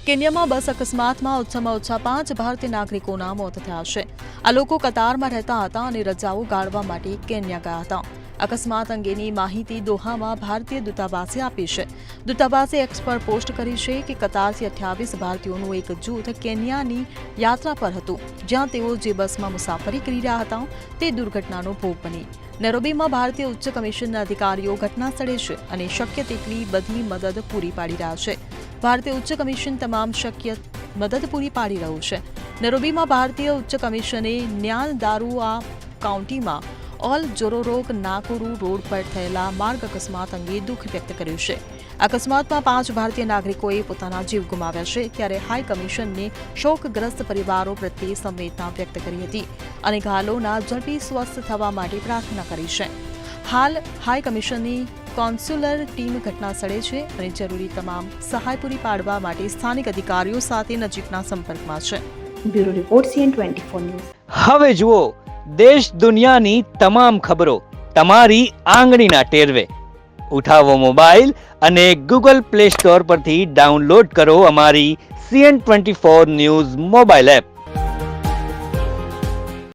કેન્યામાં બસ અકસ્માતમાં ઓછામાં ઓછા 5 ભારતીય નાગરિકોના મોત થયા છે. આ લોકો કતારમાં રહેતા હતા અને રજાઓ ગાળવા માટે કેન્યા ગયા હતા. અકસ્માત અંગેની માહિતી દોહામાં ભારતીય દૂતાવાસે આપી છે. દૂતાવાસે એક્સ પર પોસ્ટ કરી છે કે કતારથી 28 ભારતીયોનું એક જૂથ કેન્યાની યાત્રા પર હતું, જ્યાં તેઓ જે બસમાં મુસાફરી કરી રહ્યા હતા તે દુર્ઘટનાનો ભોગ બની. નેરોબીમાં ભારતીય ઉચ્ચ કમિશનના અધિકારીઓ ઘટના સ્થળે છે અને શક્ય તેટલી બધી મદદ પૂરી પાડી રહ્યા છે. ભારતીય ઉચ્ચ કમિશન તમામ શક્ય મદદ પૂરી પાડી રહ્યું છે. નેરોબીમાં ભારતીય ઉચ્ચ કમિશને ન્યાલદારુઆ કાઉન્ટીમાં ઓલ જોરોરોક નાકુરુ રોડ પર થયેલા માર્ગ અકસ્માત અંગે દુઃખ વ્યક્ત કર્યું છે. અકસ્માતમાં 5 ભારતીય નાગરિકોએ પોતાના જીવ ગુમાવ્યા છે, ત્યારે હાઈ કમિશનને શોકગ્રસ્ત પરિવારો પ્રત્યે સંવેદના વ્યક્ત કરી હતી અને ઘાયલોના ઝડપી સ્વસ્થ થવા માટે પ્રાર્થના કરી છે. હાલ હાઈ કમિશનની કોન્સ્યુલર ટીમ ઘટના સ્થળે છે અને જરૂરી તમામ સહાય પૂરી પાડવા માટે સ્થાનિક અધિકારીઓ સાથે નજીકના સંપર્કમાં છે. Bureau report CN24 news. હવે જુઓ દેશ દુનિયાની તમામ ખબરો તમારી આંગળીના ટેરવે. ઉઠાવો મોબાઈલ અને Google Play Store પરથી ડાઉનલોડ કરો અમારી CN24 ન્યૂઝ મોબાઈલ એપ.